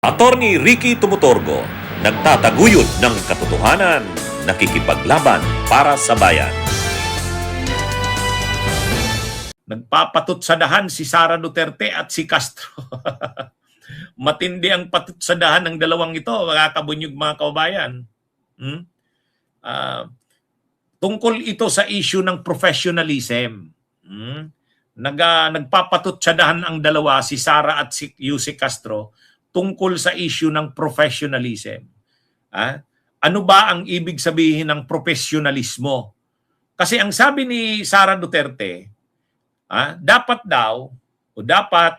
Attorney Ricky Tumutorgo, nagtataguyod ng katotohanan, nakikipaglaban para sa bayan. Nagpapatutsadahan si Sara Duterte at si Castro. Matindi ang patutsadahan ng dalawang ito, mga kabunyog, mga kababayan. Tungkol ito sa issue ng professionalism. Nagpapatutsadahan ang dalawa, si Sara at si Yusek Castro, tungkol sa issue ng professionalism. Ano ba ang ibig sabihin ng professionalismo? Kasi ang sabi ni Sara Duterte, dapat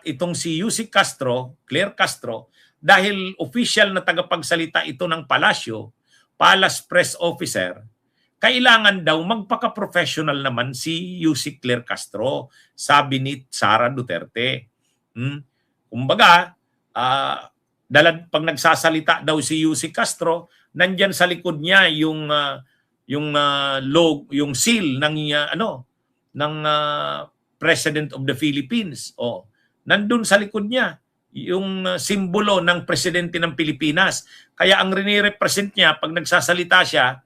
itong si Yusek Castro, Claire Castro, dahil official na tagapagsalita ito ng palasyo, Palace Press Officer, kailangan daw magpaka-professional naman si Yusek Claire Castro, sabi ni Sara Duterte. Kumbaga, pag nagsasalita daw si Yusek Castro, nandyan sa likod niya yung seal ng President of the Philippines. Nandun sa likod niya yung simbolo ng presidente ng Pilipinas. Kaya ang rinirepresent niya pag nagsasalita siya,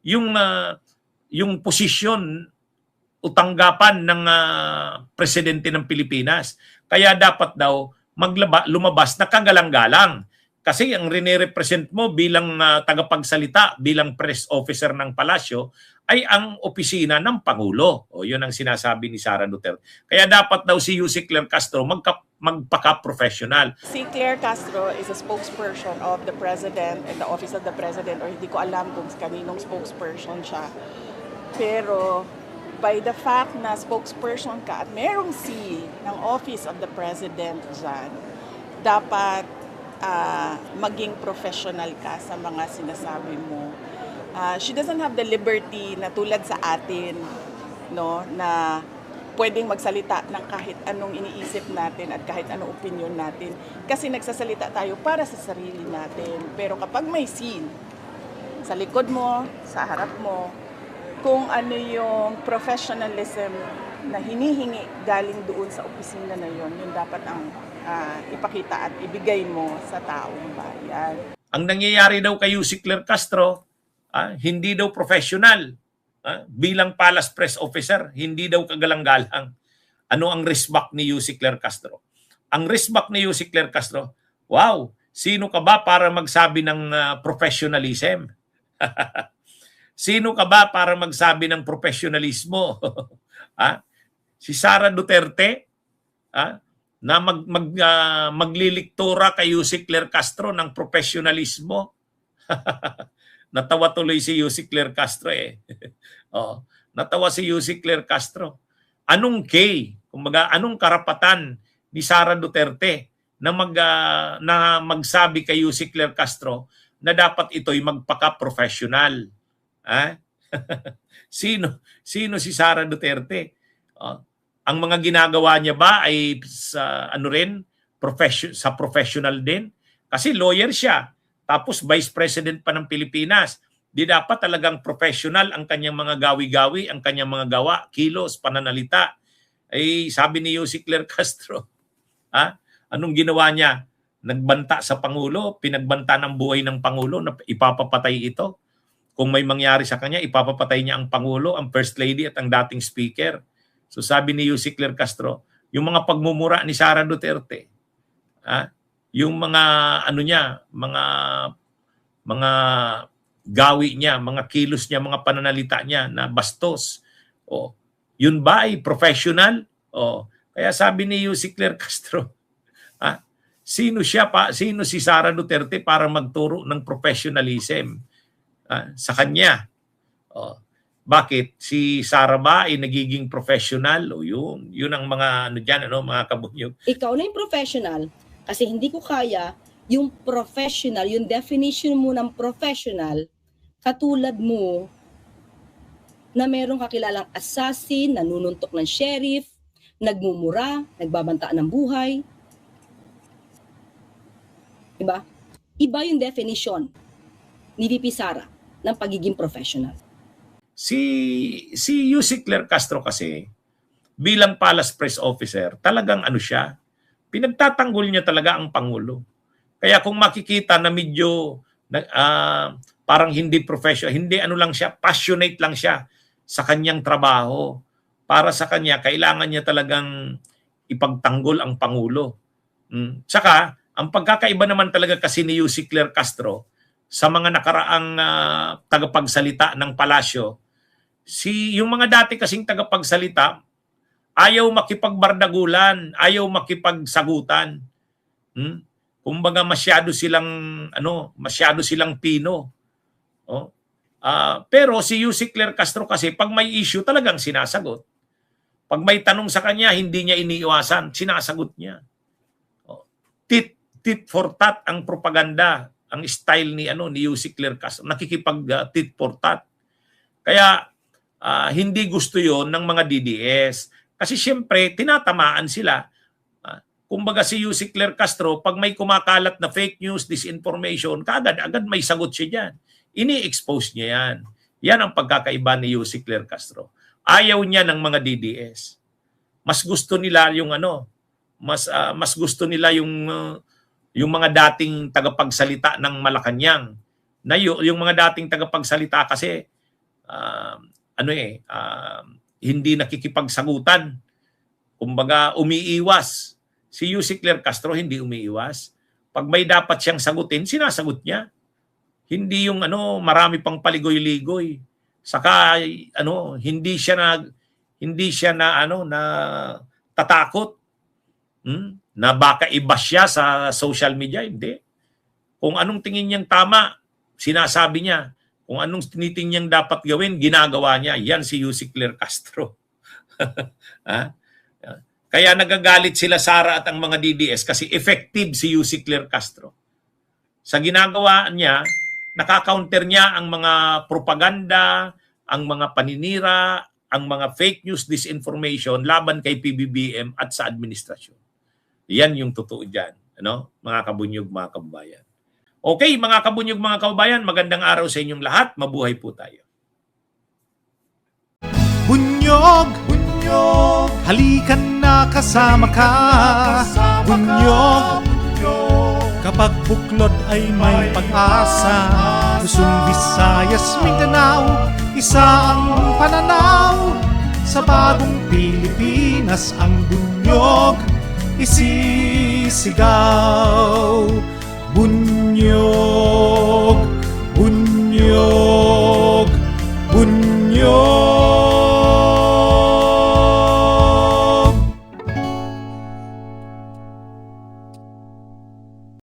yung posisyon o tanggapan ng presidente ng Pilipinas. Kaya dapat daw lumabas na kagalang-galang. Kasi ang rinirepresent mo bilang tagapagsalita, bilang press officer ng palasyo, ay ang opisina ng Pangulo. Yun ang sinasabi ni Sara Duterte. Kaya dapat daw si Yusek Claire Castro magpaka-professional. Si Claire Castro is a spokesperson of the President and the Office of the President, or hindi ko alam kung kaninong spokesperson siya. Pero by the fact na spokesperson ka at merong C ng Office of the President dyan, dapat maging professional ka sa mga sinasabi mo. She doesn't have the liberty na tulad sa atin, no, na pwedeng magsalita ng kahit anong iniisip natin at kahit anong opinion natin. Kasi nagsasalita tayo para sa sarili natin. Pero kapag may scene sa likod mo, sa harap mo, kung ano yung professionalism na hinihingi galing doon sa opisina na yun dapat ang ipakita at ibigay mo sa taong bayan. Ang nangyayari daw kay Yusek Claire Castro, hindi daw professional. Bilang Palace Press Officer, hindi daw kagalang-galang. Ano ang wristback ni Yusek Claire Castro? Ang wristback ni Yusek Claire Castro, wow, sino ka ba para magsabi ng professionalism? Sino ka ba para magsabi ng professionalismo? Si Sara Duterte, na magliliktura kay Yusek Claire Castro ng professionalismo. Natawa tuloy si Yusek Claire Castro natawa si Yusek Claire Castro. Anong kumbaga, anong karapatan ni Sara Duterte na magsabi kay Yusek Claire Castro na dapat ito'y magpaka-professional? Sino si Sara Duterte? Ang mga ginagawa niya ba ay sa sa professional din? Kasi lawyer siya, tapos Vice President pa ng Pilipinas. Di dapat talagang professional ang kanyang mga gawi-gawi, ang kanyang mga gawa, kilos, pananalita. Sabi ni Yusek Claire Castro, anong ginawa niya? Nagbanta sa Pangulo, pinagbanta ng buhay ng Pangulo na ipapapatay ito. Kung may mangyari sa kanya, ipapapatay niya ang Pangulo, ang First Lady at ang dating Speaker. So sabi ni Yusek Claire Castro, yung mga pagmumura ni Sara Duterte, yung mga mga gawi niya, mga kilos niya, mga pananalita niya na bastos. Yun ba ay professional? Kaya sabi ni Yusek Claire Castro, sino si Sara Duterte para magturo ng professionalism sa kanya? Bakit? Si Sara ba ay nagiging professional? Yun ang mga mga kabunyog. Ikaw na yung professional kasi hindi ko kaya yung professional, yung definition mo ng professional, katulad mo na merong kakilalang assassin, nanununtok ng sheriff, nagmumura, nagbabanta ng buhay. Diba? Iba yung definition ni VP Sara ng pagiging professional. Si Yusek Claire Castro kasi, bilang Palace Press Officer, talagang siya, pinagtatanggol niya talaga ang Pangulo. Kaya kung makikita na medyo parang hindi professional, hindi ano lang siya, passionate lang siya sa kanyang trabaho. Para sa kanya, kailangan niya talagang ipagtanggol ang Pangulo. Tsaka, ang pagkakaiba naman talaga kasi ni Yussi Claire Castro sa mga nakaraang tagapagsalita ng palasyo, yung mga dati kasing tagapagsalita, ayaw makipagbardagulan, ayaw makipagsagutan. Kumbaga masyado silang pino. Oh. Pero si Yussi Claire Castro kasi pag may issue talagang sinasagot. Pag may tanong sa kanya, hindi niya iniiwasan, sinasagot niya. Oh. Tit for tat ang propaganda, ang style ni Yussi Claire Castro, nakikipag tit for tat. Kaya hindi gusto 'yon ng mga DDS. Kasi siyempre, tinatamaan sila. Kumbaga si Yussi Claire Castro, pag may kumakalat na fake news, disinformation, agad may sagot siya dyan. Ini-expose niya yan. Yan ang pagkakaiba ni Yussi Claire Castro. Ayaw niya ng mga DDS. Mas gusto nila yung mas gusto nila yung mga dating tagapagsalita ng Malacanang. Na yung mga dating tagapagsalita kasi hindi nakikipagsagutan. Kumbaga, umiiwas. Si Yussi Claire Castro hindi umiiwas. Pag may dapat siyang sagutin, sinasagot niya. Hindi yung marami pang paligoy-ligoy. Saka hindi siya na tatakot. Na baka iba siya sa social media, hindi. Kung anong tingin niyang tama, sinasabi niya. Kung anong tinitingin niyang dapat gawin, ginagawa niya. Yan si Yussi Claire Castro. Kaya nagagalit sila Sara at ang mga DDS kasi effective si Yussi Claire Castro. Sa ginagawa niya, nakaka-counter niya ang mga propaganda, ang mga paninira, ang mga fake news, disinformation laban kay PBBM at sa administrasyon. Yan yung totoo dyan, mga kabunyog, mga kababayan. Okay, mga kabunyog, mga kababayan, magandang araw sa inyong lahat. Mabuhay po tayo. Bunyog, bunyog, halikan na kasama ka. Bunyog, kapag buklod ay may pag-asa. Luzon, Visayas, Mindanao, isa ang pananaw. Sa bagong Pilipinas ang bunyog isisigaw. Bunyog.